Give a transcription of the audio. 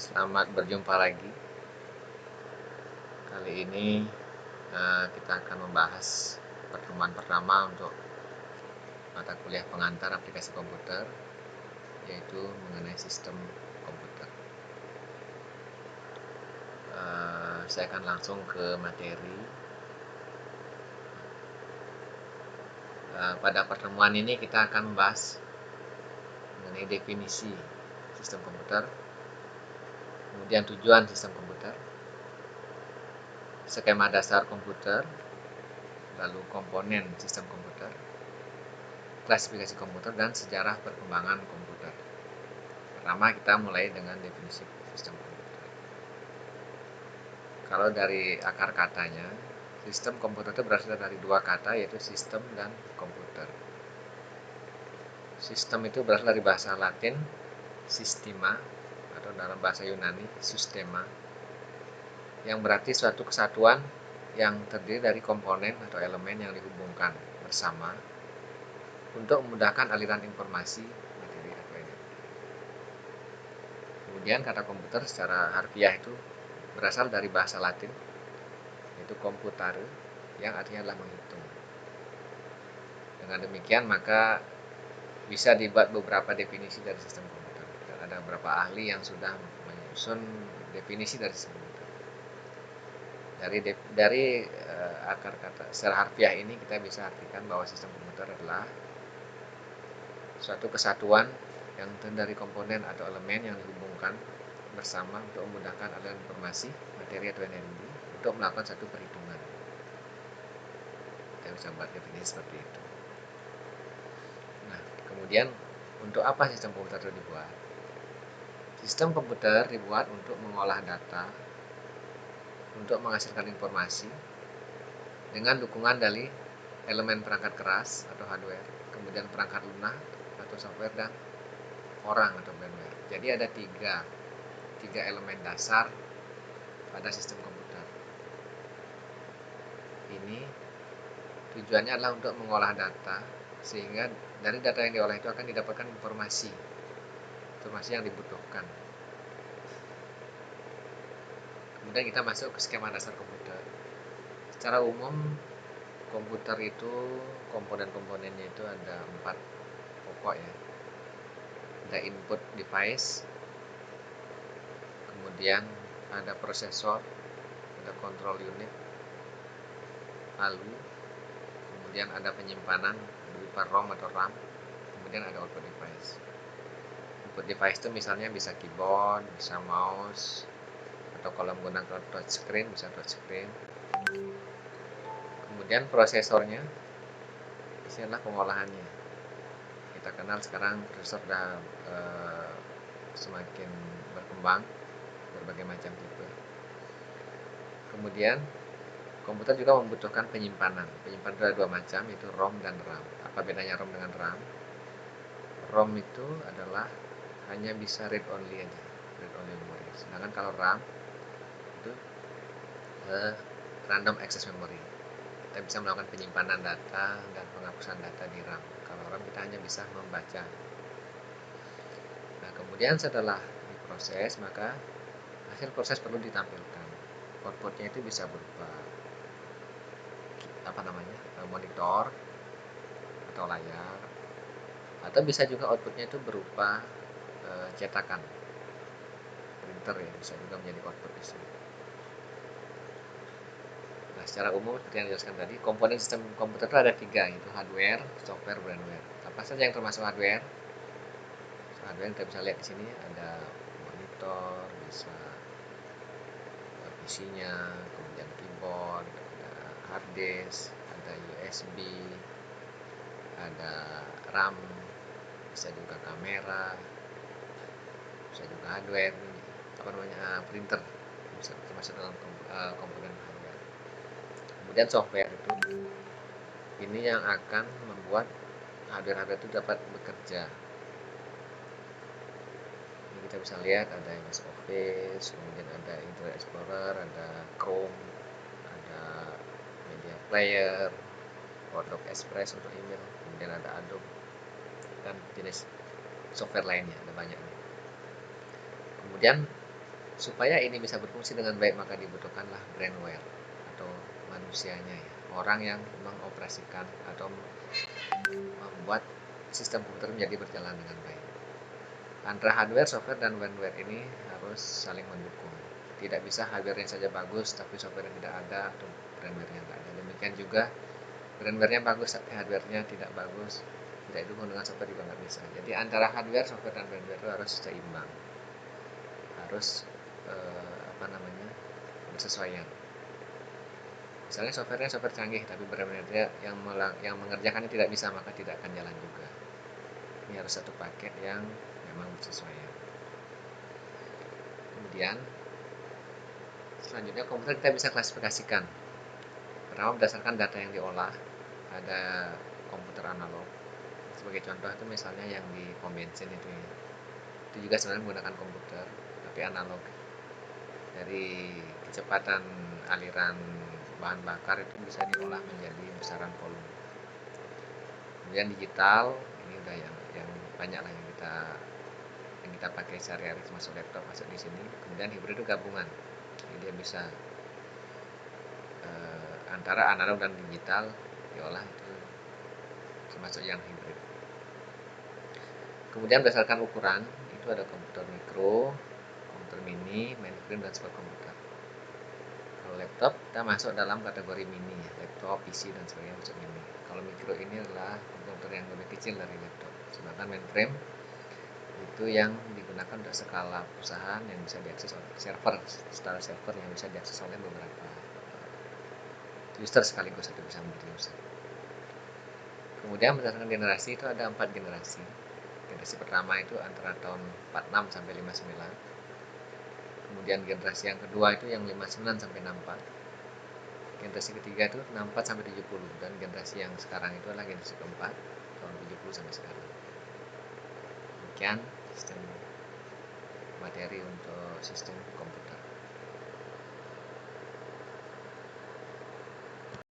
Selamat berjumpa lagi. Kali ini kita akan membahas pertemuan pertama untuk mata kuliah pengantar aplikasi komputer, yaitu mengenai sistem komputer. Saya akan langsung ke materi. Pada pertemuan ini kita akan membahas mengenai definisi sistem komputer, kemudian tujuan sistem komputer, skema dasar komputer, lalu komponen sistem komputer, klasifikasi komputer, dan sejarah perkembangan komputer. Pertama, kita mulai dengan definisi sistem komputer. Kalau dari akar katanya, sistem komputer itu berasal dari dua kata, yaitu sistem dan komputer. Sistem itu berasal dari bahasa Latin sistema, atau dalam bahasa Yunani systema, yang berarti suatu kesatuan yang terdiri dari komponen atau elemen yang dihubungkan bersama untuk memudahkan aliran informasi, materi, atau energi. Kemudian kata komputer secara harfiah itu berasal dari bahasa Latin, yaitu computare, yang artinya adalah menghitung. Dengan demikian maka bisa dibuat beberapa definisi dari sistem komputer. Dan ada beberapa ahli yang sudah menyusun definisi dari sistem komputer. Dari akar kata secara harfiah ini kita bisa artikan bahwa sistem komputer adalah suatu kesatuan yang terdiri dari komponen atau elemen yang dihubungkan bersama untuk memudahkan aliran informasi, materi, atau energi untuk melakukan satu perhitungan. Kita bisa buat definisi seperti itu. Nah, kemudian untuk apa sistem komputer itu dibuat? Sistem komputer dibuat untuk mengolah data, untuk menghasilkan informasi dengan dukungan dari elemen perangkat keras atau hardware, kemudian perangkat lunak atau software, dan orang atau firmware. Jadi ada tiga elemen dasar pada sistem komputer. Ini tujuannya adalah untuk mengolah data, sehingga dari data yang diolah itu akan didapatkan informasi yang dibutuhkan. Kemudian kita masuk ke skema dasar komputer. Secara umum komputer itu komponen-komponennya itu ada 4 pokok ya. Ada input device, kemudian ada prosesor, ada control unit, lalu kemudian ada penyimpanan berupa ROM atau RAM, kemudian ada output device. Input device itu misalnya bisa keyboard, bisa mouse, atau kalau menggunakan touchscreen bisa touchscreen. Kemudian prosesornya, ini adalah pengolahannya. Kita kenal sekarang prosesor sudah semakin berkembang, berbagai macam tipe. Kemudian komputer juga membutuhkan penyimpanan. Penyimpanan itu ada dua macam, yaitu ROM dan RAM. Apa bedanya ROM dengan RAM? ROM itu adalah hanya bisa read only aja, read only memory. Sedangkan kalau RAM itu random access memory. Kita bisa melakukan penyimpanan data dan penghapusan data di RAM. Kalau RAM kita hanya bisa membaca. Nah, kemudian setelah diproses, maka hasil proses perlu ditampilkan. Outputnya itu bisa berupa monitor atau layar, atau bisa juga outputnya itu berupa cetakan, printer ya, bisa juga menjadi output di sini. Nah, secara umum seperti yang dijelaskan tadi, komponen sistem komputer itu ada 3, yaitu hardware, software, firmware. Apa saja yang termasuk hardware? Hardware yang kita bisa lihat di sini ada monitor, bisa PC-nya, kemudian keyboard, ada hard disk, ada USB, ada RAM, bisa juga kamera, bisa juga hardware, printer, bisa termasuk dalam komponen hardware. Kemudian software itu ini yang akan membuat hardware itu dapat bekerja. Ini kita bisa lihat ada MS Office, kemudian ada Internet Explorer, ada Chrome, ada Media Player, Outlook Express untuk email, kemudian ada Adobe, dan jenis software lainnya ada banyak. Kemudian Supaya ini bisa berfungsi dengan baik maka dibutuhkanlah brainware atau manusianya ya, orang yang mengoperasikan atau membuat sistem komputer menjadi berjalan dengan baik. Antara hardware, software, dan firmware ini harus saling mendukung. Tidak bisa hardware-nya saja bagus tapi software-nya tidak ada atau firmware-nya tidak ada. Demikian juga firmware-nya bagus tapi hardware-nya tidak bagus, tidak didukung dengan software juga nggak bisa. Jadi antara hardware, software, dan firmware itu harus seimbang, harus bersesuaian. Misalnya software-nya software canggih tapi firmware-nya yang mengerjakannya tidak bisa, maka tidak akan jalan juga. Ini harus satu paket yang memang bersesuaian. Kemudian selanjutnya komputer kita bisa klasifikasikan. Pertama berdasarkan data yang diolah, ada komputer analog. Sebagai contoh itu misalnya yang di pom bensin itu ya. Itu juga sebenarnya menggunakan komputer tapi analog. Dari kecepatan aliran bahan bakar itu bisa diolah menjadi besaran volume. Kemudian digital, ini udah yang banyak lah yang kita pakai sehari-hari, termasuk laptop masuk di sini. Kemudian hibrid itu gabungan, jadi dia bisa antara analog dan digital diolah, itu termasuk yang hibrid. Kemudian berdasarkan ukuran itu ada komputer mikro, komputer mini, mainframe, dan superkomputer. Kalau laptop kita masuk dalam kategori mini ya, laptop, PC, dan sebagainya masuk mini. Kalau mikro ini adalah komputer yang lebih kecil dari laptop. Sedangkan mainframe itu yang digunakan untuk skala perusahaan yang bisa diakses oleh server yang bisa diakses oleh beberapa user sekaligus atau bisa menjadi user. Kemudian berdasarkan generasi itu ada 4 generasi. Generasi pertama itu antara tahun 46 sampai 59. Kemudian generasi yang kedua itu yang 59 sampai 64. Generasi ketiga itu 64 sampai 70, dan generasi yang sekarang itu adalah generasi keempat tahun 70 sampai sekarang. Demikian sistem materi untuk sistem komputer.